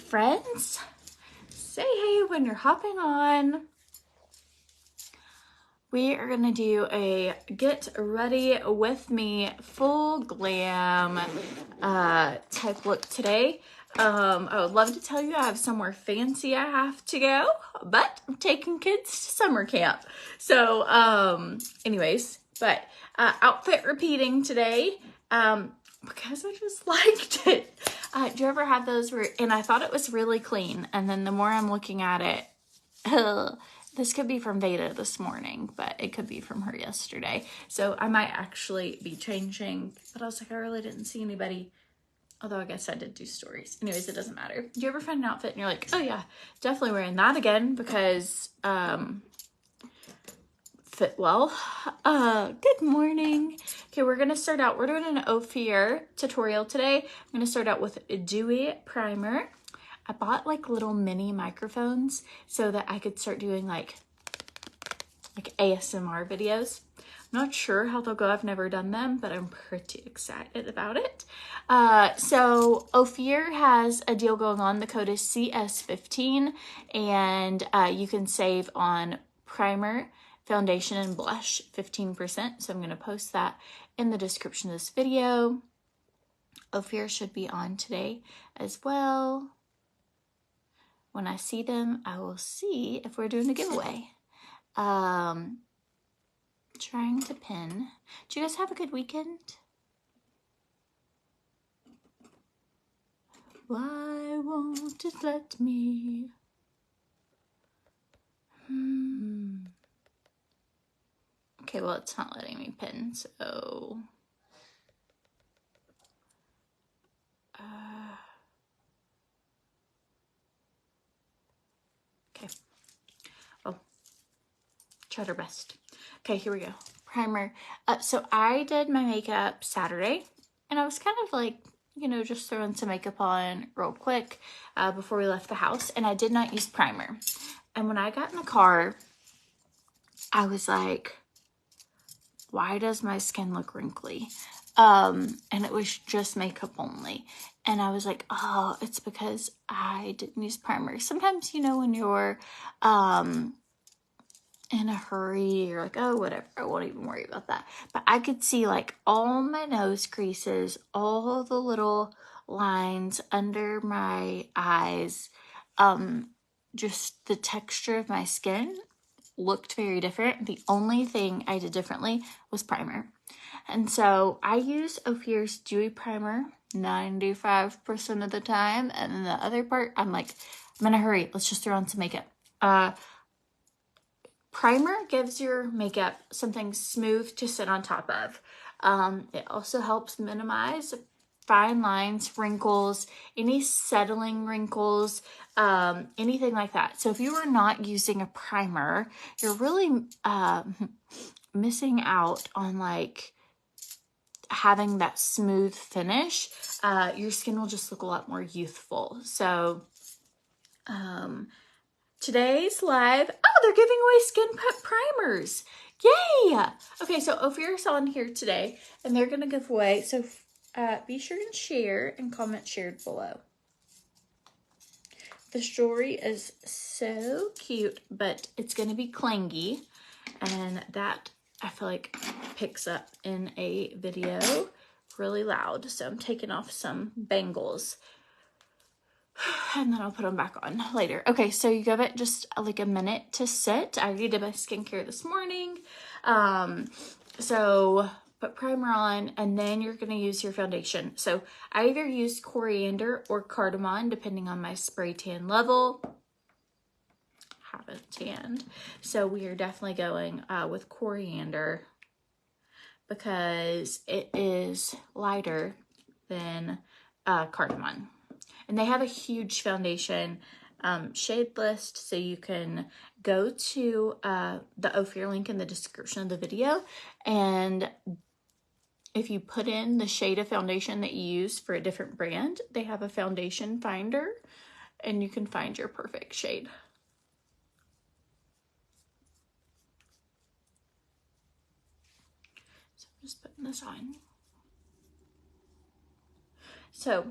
friends. Say hey when you're hopping on. We are gonna do a get ready with me full glam type look today. I would love to tell you I have somewhere fancy I have to go, but I'm taking kids to summer camp. So anyways, but outfit repeating today because I just liked it. Do you ever have those where, and I thought it was really clean, and then the more I'm looking at it, this could be from Veda this morning, but it could be from her yesterday. So I might actually be changing, but I was like, I really didn't see anybody. Although I guess I did do stories. Anyways, it doesn't matter. Do you ever find an outfit and you're like, oh yeah, definitely wearing that again because fit well. Good morning. Okay, we're gonna start out, we're doing an OFIR tutorial today. I'm gonna start out with a dewy primer. I bought like little mini microphones so that I could start doing like ASMR videos. I'm not sure how they'll go. I've never done them, but I'm pretty excited about it. So OFIR has a deal going on. The code is CS15, and you can save on primer, foundation, and blush 15%. So I'm going to post that in the description of this video. OFIR should be on today as well. When I see them, I will see if we're doing a giveaway. Trying to pin. Do you guys have a good weekend? Why won't it let me? Okay, well, it's not letting me pin, so... okay. Well, tried our best. Okay, here we go. Primer. So I did my makeup Saturday, and I was kind of like, you know, just throwing some makeup on real quick before we left the house, and I did not use primer. And when I got in the car, I was like, why does my skin look wrinkly? And it was just makeup only. And I was like, oh, it's because I didn't use primer. Sometimes, you know, when you're in a hurry, you're like, oh, whatever, I won't even worry about that. But I could see like all my nose creases, all the little lines under my eyes, just the texture of my skin looked very different. The only thing I did differently was primer. And so I use OFIR's Dewy Primer 95% of the time, and then the other part, I'm like, I'm in a hurry, let's just throw on some makeup. Primer gives your makeup something smooth to sit on top of. It also helps minimize fine lines, wrinkles, any settling wrinkles, anything like that. So if you are not using a primer, you're really missing out on like having that smooth finish. Your skin will just look a lot more youthful. So today's live, oh, they're giving away skin prep primers. Yay! Okay, so OFIR's on here today, and they're going to give away, so be sure and share and comment shared below. This jewelry is so cute, but it's going to be clingy, and that I feel like picks up in a video really loud. So I'm taking off some bangles, and then I'll put them back on later. Okay, so you give it just like a minute to sit. I already did my skincare this morning. So put primer on, and then you're going to use your foundation. So I either use coriander or cardamom, depending on my spray tan level. Haven't tanned. So we are definitely going with coriander because it is lighter than cardamom. And they have a huge foundation shade list, so you can go to the OFIR link in the description of the video, and if you put in the shade of foundation that you use for a different brand, they have a foundation finder, and you can find your perfect shade. So I'm just putting this on. So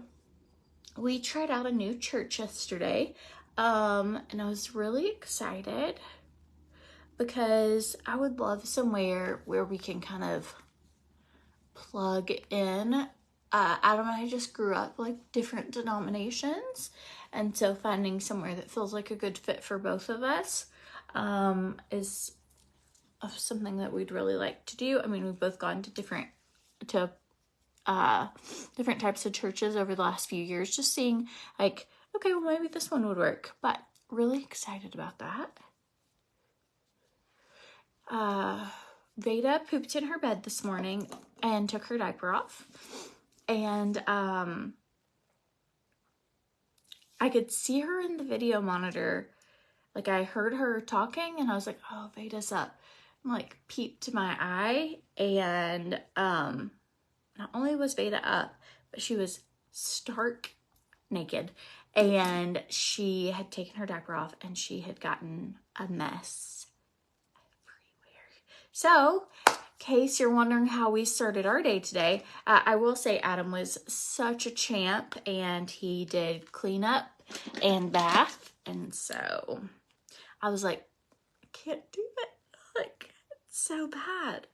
we tried out a new church yesterday, and I was really excited because I would love somewhere where we can kind of plug in. Adam and I just grew up like different denominations, and so finding somewhere that feels like a good fit for both of us is something that we'd really like to do. I mean, we've both gone to different types of churches over the last few years, just seeing like, okay, well, maybe this one would work, but really excited about that. Veda pooped in her bed this morning and took her diaper off, and I could see her in the video monitor. Like, I heard her talking and I was like, oh, Veda's up. I'm like, peeped my eye, and not only was Veda up, but she was stark naked, and she had taken her diaper off and she had gotten a mess everywhere. So, in case you're wondering how we started our day today, I will say Adam was such a champ, and he did clean up and bath, and so I was like, I can't do it. Like, it's so bad.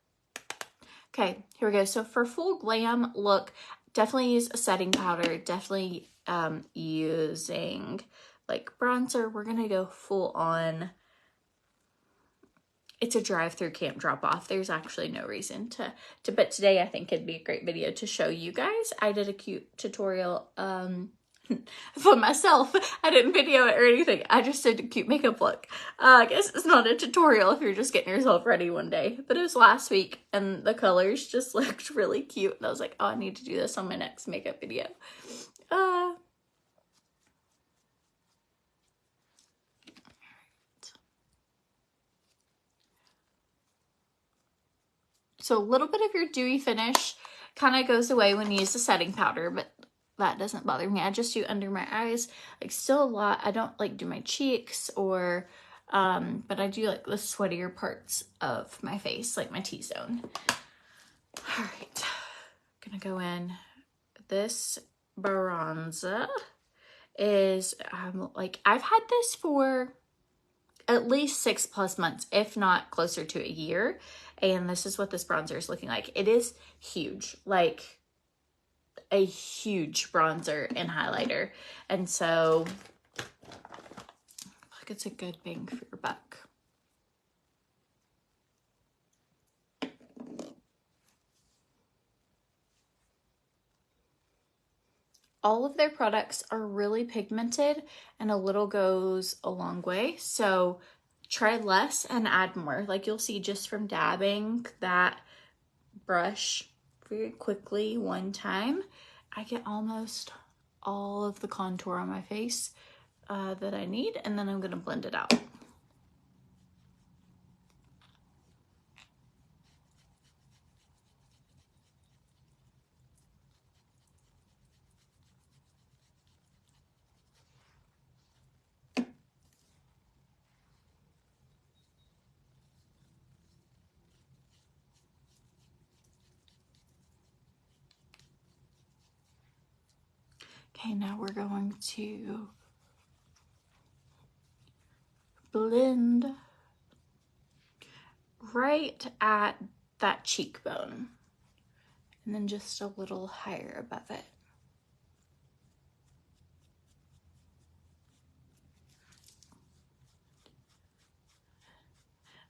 Okay, here we go. So for full glam look, definitely use a setting powder. Definitely using like bronzer. We're gonna go full on. It's a drive-through camp drop-off. There's actually no reason to, but today I think it'd be a great video to show you guys. I did a cute tutorial for myself. I didn't video it or anything. I just did a cute makeup look. I guess it's not a tutorial if you're just getting yourself ready one day, but it was last week and the colors just looked really cute. And I was like, oh, I need to do this on my next makeup video. So a little bit of your dewy finish kind of goes away when you use the setting powder, but that doesn't bother me. I just do under my eyes, like still a lot. I don't like do my cheeks or, but I do like the sweatier parts of my face, like my T-zone. All right, gonna go in. This bronzer is like, I've had this for at least 6+ months, if not closer to a year. And this is what this bronzer is looking like. It is huge, like a huge bronzer and highlighter. And so like it's a good bang for your buck. All of their products are really pigmented, and a little goes a long way. So try less and add more. Like you'll see just from dabbing that brush very quickly one time, I get almost all of the contour on my face that I need, and then I'm gonna blend it out. Okay, now we're going to blend right at that cheekbone, and then just a little higher above it.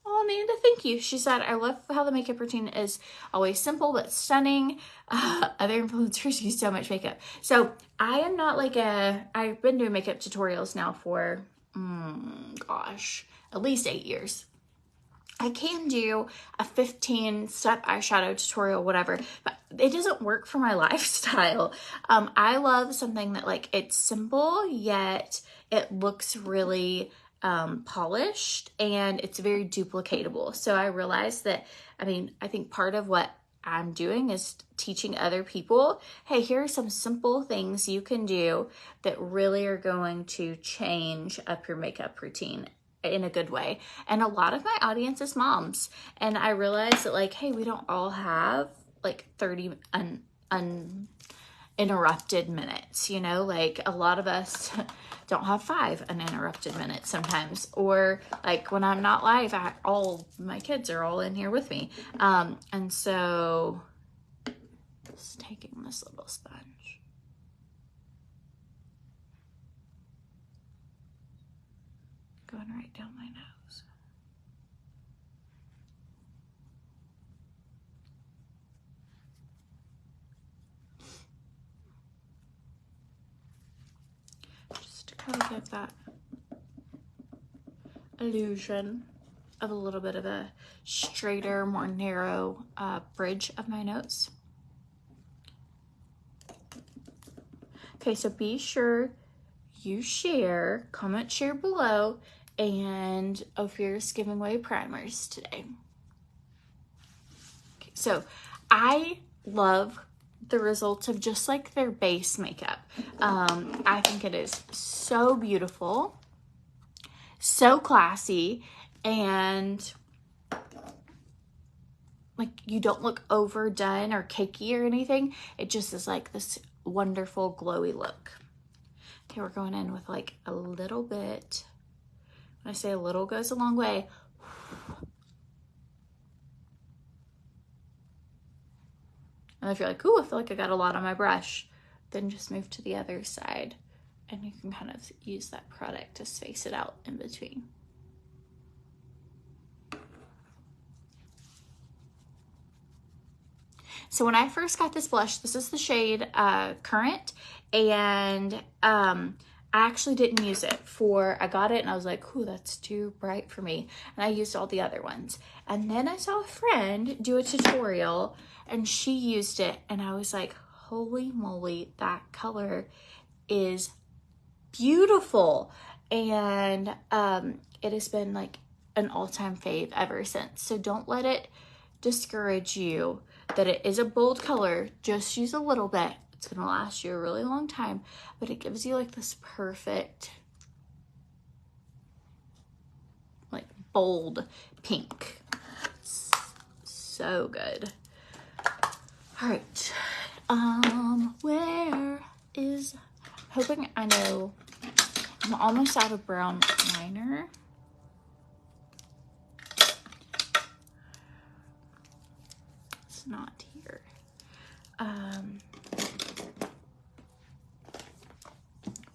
Oh, Amanda, thank you. She said, I love how the makeup routine is always simple but stunning. Other influencers use so much makeup. So I am not like I've been doing makeup tutorials now for, gosh, at least 8 years. I can do a 15-step eyeshadow tutorial, whatever, but it doesn't work for my lifestyle. I love something that like it's simple, yet it looks really polished, and it's very duplicatable. So I realized that, I mean, I think part of what I'm doing is teaching other people, hey, here are some simple things you can do that really are going to change up your makeup routine in a good way. And a lot of my audience is moms, and I realized that like, hey, we don't all have like 30 uninterrupted minutes, you know, like a lot of us don't have 5 uninterrupted minutes sometimes, or like when I'm not live, all my kids are all in here with me. And so just taking this little sponge, going right down my nose. Just to kind of get that illusion of a little bit of a straighter, more narrow bridge of my nose. Okay, so be sure you share, comment, share below, and OFIR is giving away primers today. Okay, so I love the results of just like their base makeup. I think it is so beautiful, so classy, and like you don't look overdone or cakey or anything. It just is like this wonderful glowy look. Okay, we're going in with like a little bit. When I say a little goes a long way. And if you're like, ooh, I feel like I got a lot on my brush, then just move to the other side and you can kind of use that product to space it out in between. So when I first got this blush, this is the shade Current, and I actually didn't use it I got it and I was like, ooh, that's too bright for me. And I used all the other ones. And then I saw a friend do a tutorial and she used it and I was like, holy moly, that color is beautiful. And it has been like an all-time fave ever since. So don't let it discourage you that it is a bold color. Just use a little bit. It's gonna last you a really long time, but it gives you like this perfect, like bold pink. It's so good. All right, where is, hoping I know, I'm almost out of brown liner. It's not here.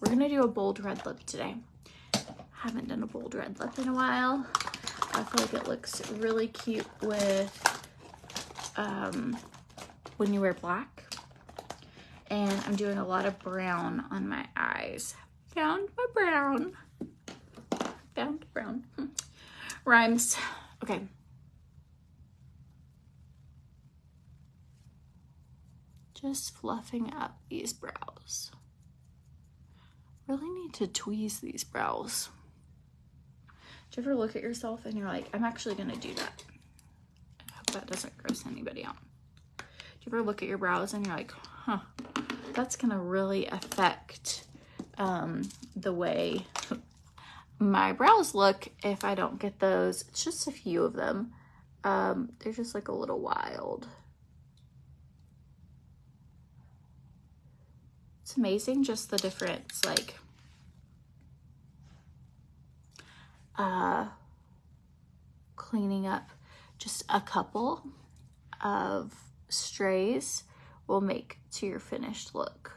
We're gonna do a bold red lip today. Haven't done a bold red lip in a while. I feel like it looks really cute with when you wear black. And I'm doing a lot of brown on my eyes. Found my brown. Found brown. Rhymes. Okay. Just fluffing up these brows. Really need to tweeze these brows. Do you ever look at yourself and you're like, I'm actually gonna do that? I hope that doesn't gross anybody out. Do you ever look at your brows and you're like, huh, that's gonna really affect the way my brows look if I don't get those? It's just a few of them. They're just like a little wild. It's amazing just the difference, like cleaning up just a couple of strays will make to your finished look.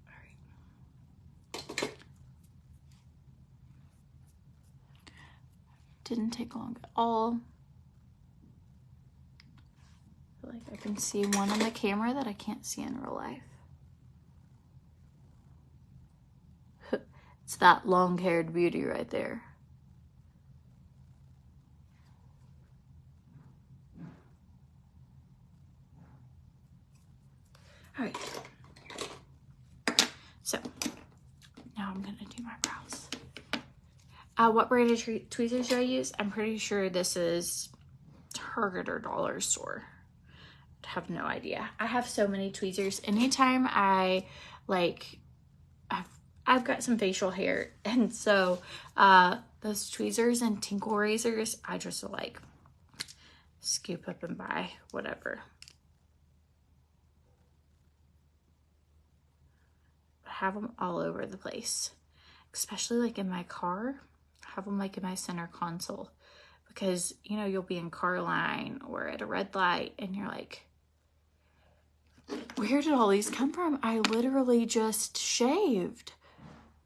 All right. Didn't take long at all. I feel like I can see one on the camera that I can't see in real life. It's that long-haired beauty right there. All right. So now I'm gonna do my brows. What brand of tweezers do I use? I'm pretty sure this is Target or Dollar Store. I have no idea. I have so many tweezers. Anytime I like, I've got some facial hair, and so those tweezers and tinkle razors, I just like scoop up and buy whatever. Have them all over the place, especially like in my car. Have them like in my center console, because you know, you'll be in car line or at a red light and you're like, where did all these come from? I literally just shaved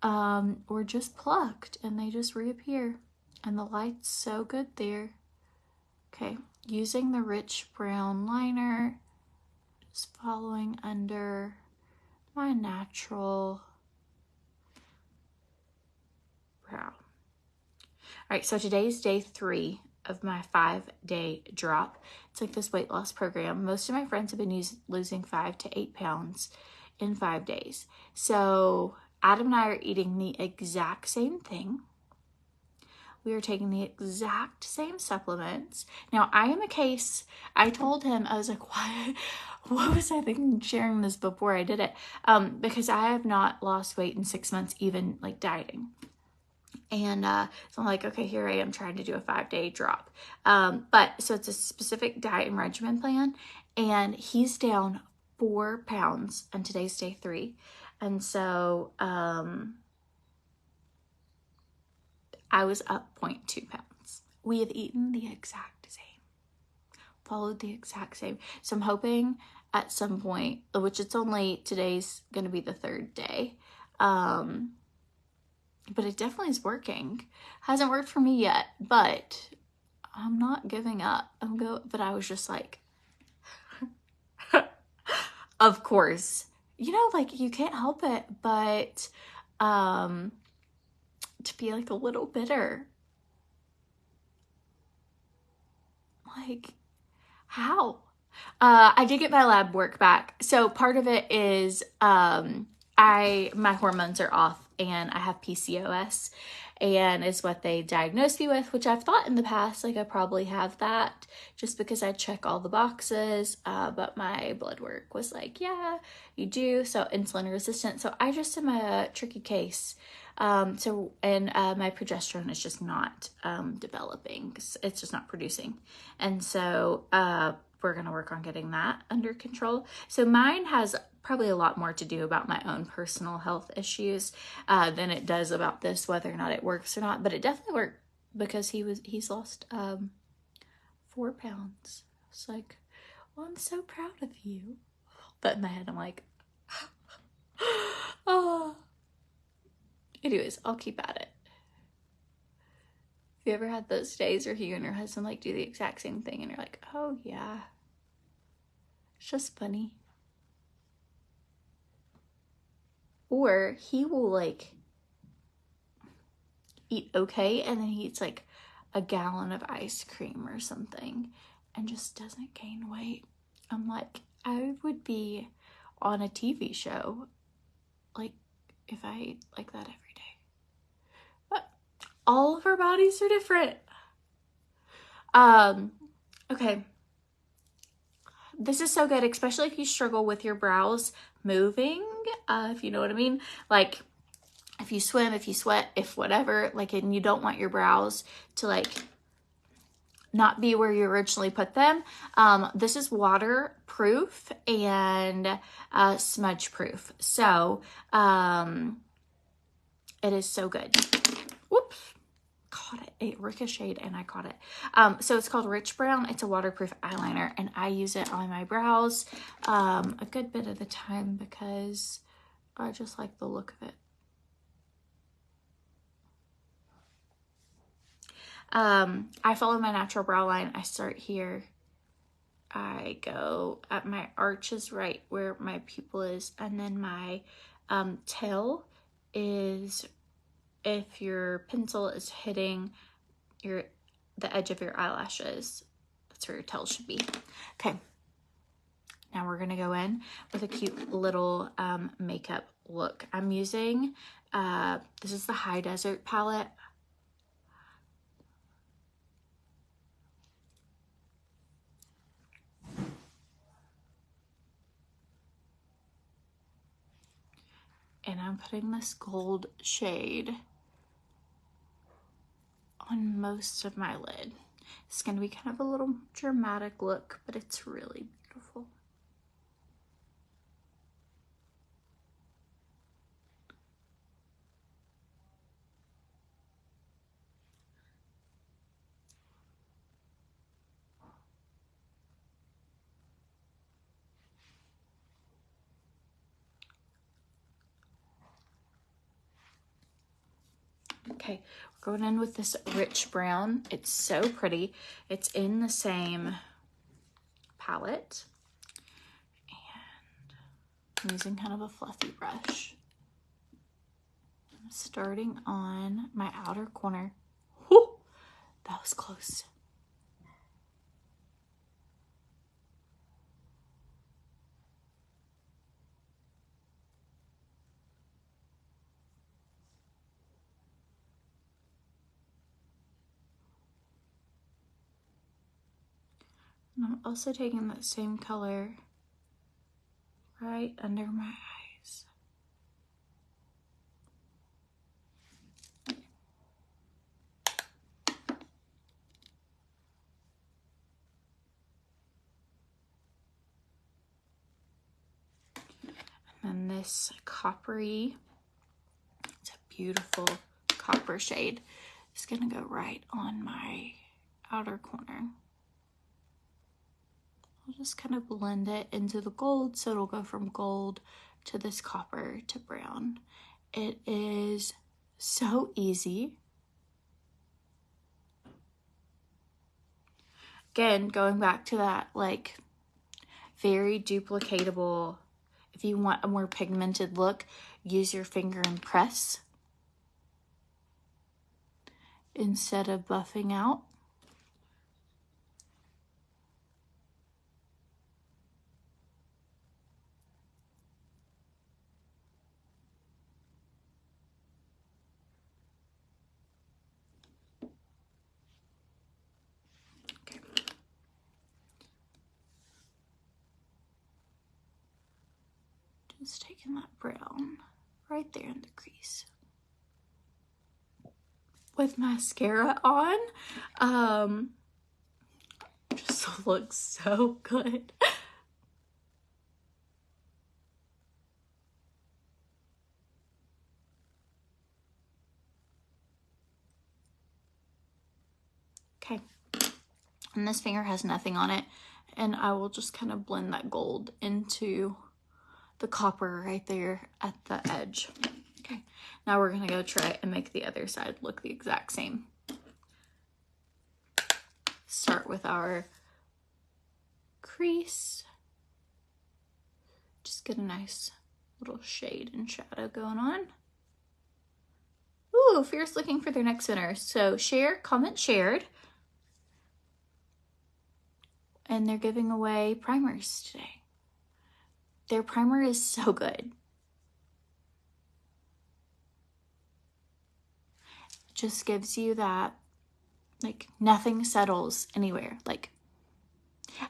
or just plucked, and they just reappear, and the light's so good there. Okay, using the rich brown liner, just following under my natural brow. All right, so today's day 3 of my 5-day drop. It's like this weight loss program. Most of my friends have been losing 5 to 8 pounds in 5 days. So Adam and I are eating the exact same thing. We are taking the exact same supplements. Now, I am a case. I told him, I was like, what was I thinking sharing this before I did it? Because I have not lost weight in 6 months, even like dieting. And so I'm like, okay, here I am trying to do a 5-day drop. But so it's a specific diet and regimen plan, and he's down 4 pounds, and today's day 3. And so I was up 0.2 pounds. We have eaten the exact same, followed the exact same. So I'm hoping at some point, which it's only, today's going to be the 3rd day, but it definitely is working. Hasn't worked for me yet, but I'm not giving up. But I was just like, of course, you know, like you can't help it, but to be like a little bitter. Like, how? I did get my lab work back. So part of it is my hormones are off, and I have PCOS, and is what they diagnosed me with, which I've thought in the past, like I probably have that just because I check all the boxes, but my blood work was like, yeah, you do. So insulin resistant. So I just am a tricky case. My progesterone is just not developing. It's just not producing. And so we're going to work on getting that under control. So mine has probably a lot more to do about my own personal health issues than it does about this, whether or not it works or not. But it definitely worked, because he's lost 4 pounds. It's like, well, I'm so proud of you. But in my head, I'm like, oh. Anyways, I'll keep at it. Have you ever had those days where you and your husband like do the exact same thing and you're like, oh yeah, it's just funny? Or he will like eat okay, and then he eats like a gallon of ice cream or something and just doesn't gain weight. I'm like, I would be on a TV show like if I ate like that every day. But all of our bodies are different. Okay. This is so good, especially if you struggle with your brows moving, if you know what I mean. Like if you swim, if you sweat, if whatever, like, and you don't want your brows to like not be where you originally put them. This is waterproof and smudge proof. So it is so good. Whoops. Caught it. It ricocheted and I caught it. So it's called Rich Brown. It's a waterproof eyeliner, and I use it on my brows a good bit of the time because I just like the look of it. I follow my natural brow line. I start here. I go at my arch is right where my pupil is, and then my tail is, if your pencil is hitting the edge of your eyelashes, that's where your tail should be. Okay, now we're gonna go in with a cute little makeup look. I'm using this is the High Desert palette. And I'm putting this gold shade on most of my lid. It's going to be kind of a little dramatic look, but it's really beautiful. Okay, we're going in with this rich brown. It's so pretty. It's in the same palette. And I'm using kind of a fluffy brush. I'm starting on my outer corner. Whew, that was close. And I'm also taking that same color right under my eyes. And then this coppery, it's a beautiful copper shade. It's gonna go right on my outer corner. I'll just kind of blend it into the gold, so it'll go from gold to this copper to brown. It is so easy. Again, going back to that, like, very duplicatable. If you want a more pigmented look, use your finger and press instead of buffing out. Just taking that brown right there in the crease. With mascara on, just looks so good. Okay, and this finger has nothing on it, and I will just kind of blend that gold into the copper right there at the edge. Okay, now we're gonna go try and make the other side look the exact same. Start with our crease. Just get a nice little shade and shadow going on. Ooh, Fierce looking for their next winner. So share, comment, shared. And they're giving away primers today. Their primer is so good. Just gives you that, like, nothing settles anywhere. Like,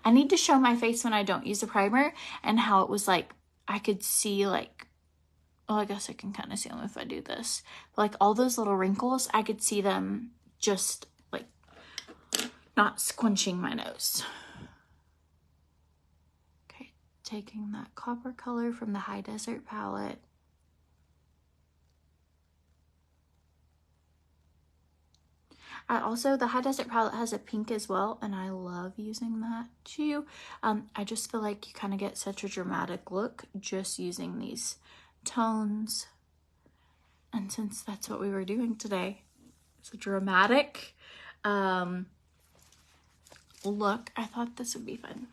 I need to show my face when I don't use a primer and how it was like, I could see, like, well, I guess I can kind of see them if I do this. But, like, all those little wrinkles, I could see them just, like, not squinching my nose. Okay, taking that copper color from the High Desert palette. Also, the High Desert palette has a pink as well, and I love using that too. I just feel like you kind of get such a dramatic look just using these tones. And since that's what we were doing today, it's a dramatic look, I thought this would be fun.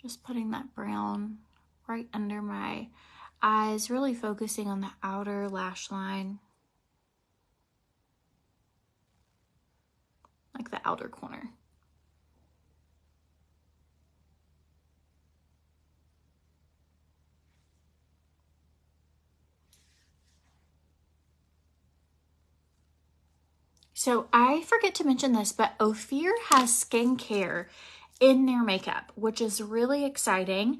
Just putting that brown right under my eyes, really focusing on the outer lash line, like the outer corner. So I forget to mention this, but OFIR has skincare in their makeup, which is really exciting.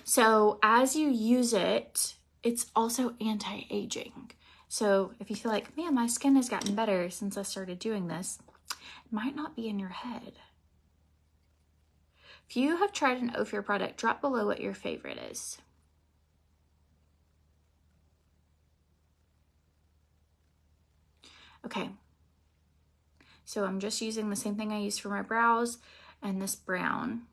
So as you use it, it's also anti-aging. So if you feel like, man, my skin has gotten better since I started doing this, it might not be in your head. If you have tried an OFIR product, drop below what your favorite is. Okay, so I'm just using the same thing I used for my brows and this brown.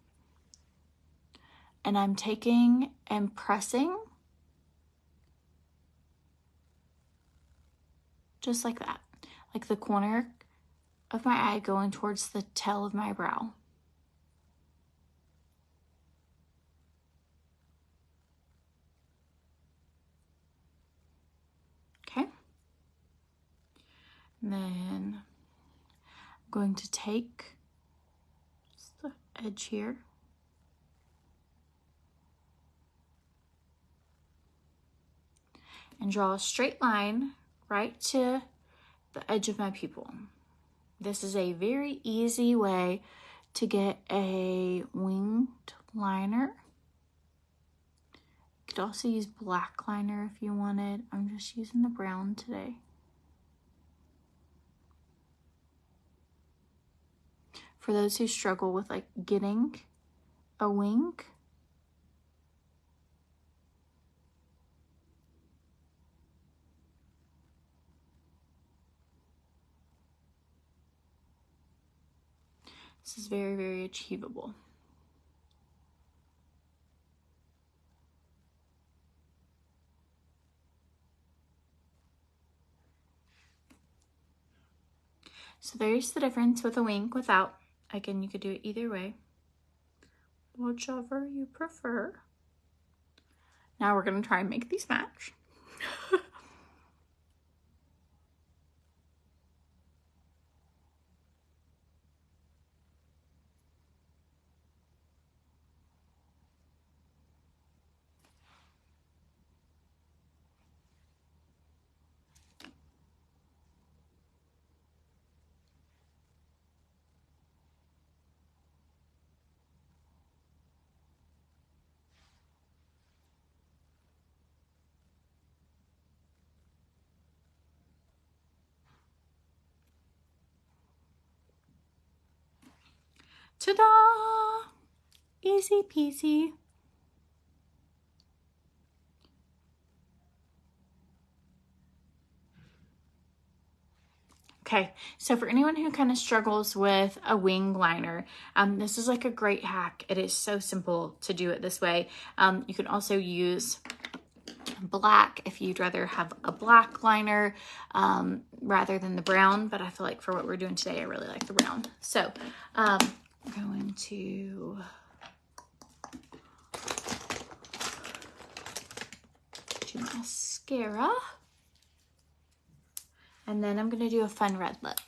And I'm taking and pressing just like that, like the corner of my eye going towards the tail of my brow. Okay. And then I'm going to take the edge here and draw a straight line right to the edge of my pupil. This is a very easy way to get a winged liner. You could also use black liner if you wanted. I'm just using the brown today. For those who struggle with like getting a wing, this is very, very achievable. So there's the difference with a wing without. Again, you could do it either way, whichever you prefer. Now we're gonna try and make these match. Ta-da! Easy peasy. Okay, so for anyone who kind of struggles with a wing liner, this is like a great hack. It is so simple to do it this way. You can also use black if you'd rather have a black liner rather than the brown, but I feel like for what we're doing today, I really like the brown. So I'm going to do mascara, and then I'm gonna do a fun red lip.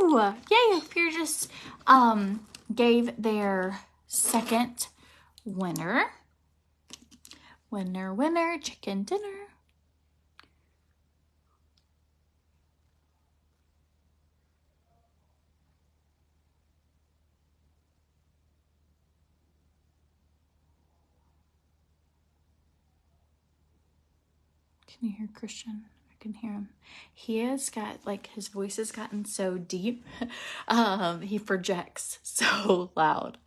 Ooh, yay, OFIR just gave their second winner. Winner, winner, chicken dinner. Can you hear Christian? I can hear him. He has got, like, his voice has gotten so deep. He projects so loud.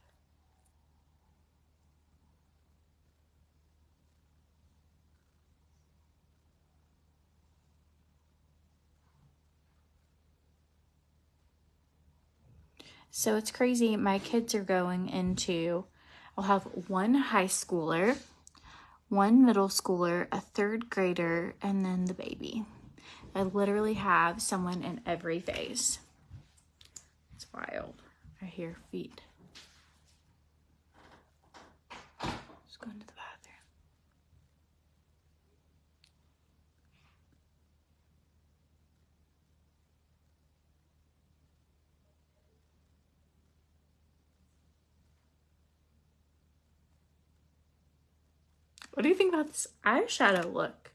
So it's crazy. My kids are going into, I'll have one high schooler, one middle schooler, a third grader, and then the baby. I literally have someone in every phase. It's wild. I hear feet. Just going to the bathroom. What do you think about this eyeshadow look?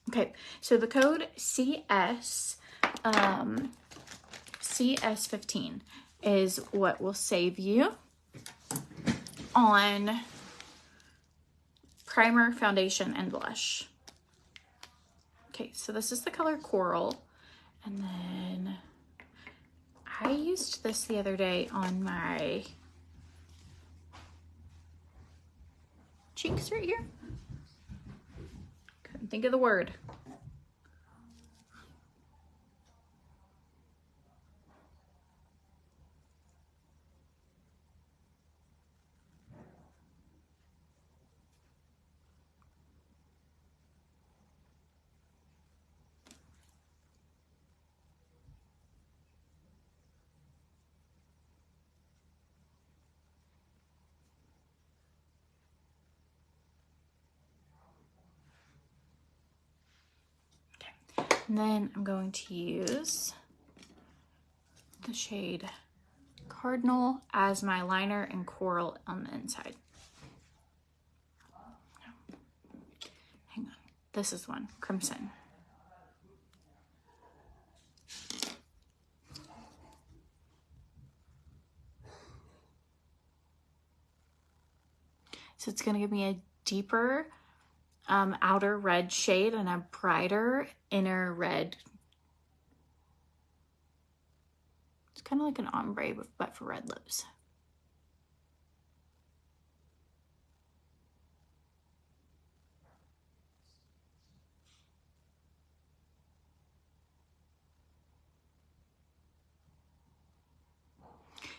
Okay, so the code CS15 is what will save you on primer, foundation, and blush. Okay, so this is the color Coral, and then I used this the other day on my cheeks right here. Couldn't think of the word. And then I'm going to use the shade Cardinal as my liner and Coral on the inside. Hang on, this is one, Crimson. So it's gonna give me a deeper outer red shade and a brighter inner red. It's kind of like an ombre, but for red lips.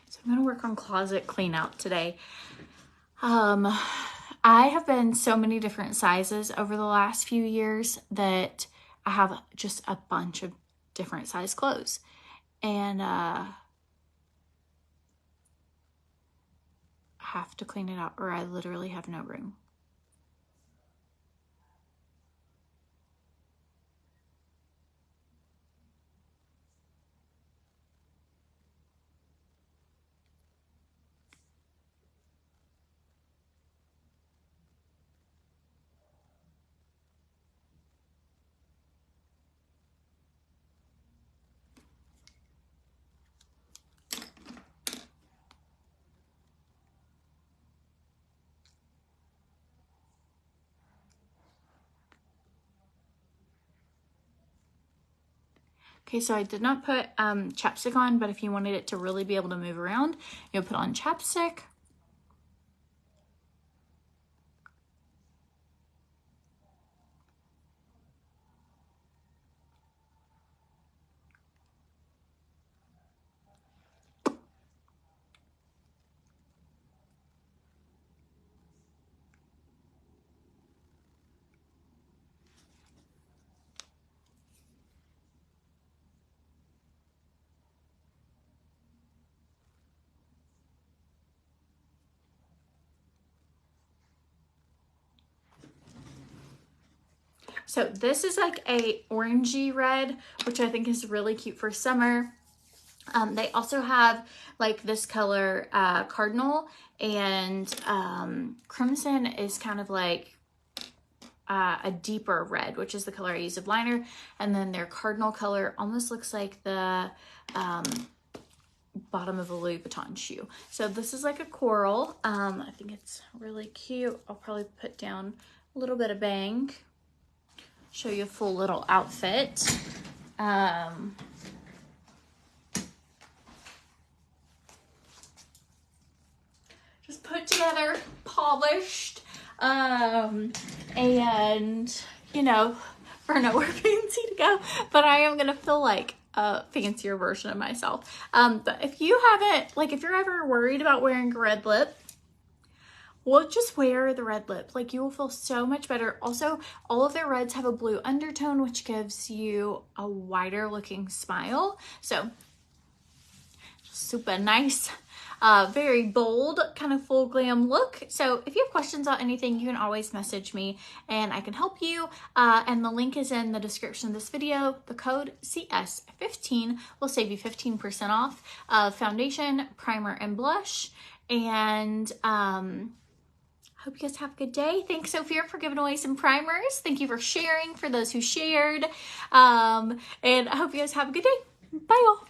So I'm gonna work on closet clean out today. I have been so many different sizes over the last few years that I have just a bunch of different size clothes. And I have to clean it out or I literally have no room. Okay, so I did not put chapstick on, but if you wanted it to really be able to move around, you'll put on chapstick. So this is like a orangey red, which I think is really cute for summer. They also have like this color Cardinal, and Crimson is kind of like a deeper red, which is the color I use of liner. And then their Cardinal color almost looks like the bottom of a Louis Vuitton shoe. So this is like a coral. I think it's really cute. I'll probably put down a little bit of bang. Show you a full little outfit. Just put together, polished, and you know, for nowhere fancy to go, but I am gonna feel like a fancier version of myself. But if you haven't, like, if you're ever worried about wearing a red lip, well, just wear the red lip. Like, you will feel so much better. Also, all of their reds have a blue undertone, which gives you a wider looking smile. So, super nice. Very bold, kind of full glam look. So if you have questions on anything, you can always message me and I can help you. And the link is in the description of this video. The code CS15 will save you 15% off foundation, primer, and blush. And hope you guys have a good day. Thanks, Sophia, for giving away some primers. Thank you for sharing, for those who shared. And I hope you guys have a good day. Bye, y'all.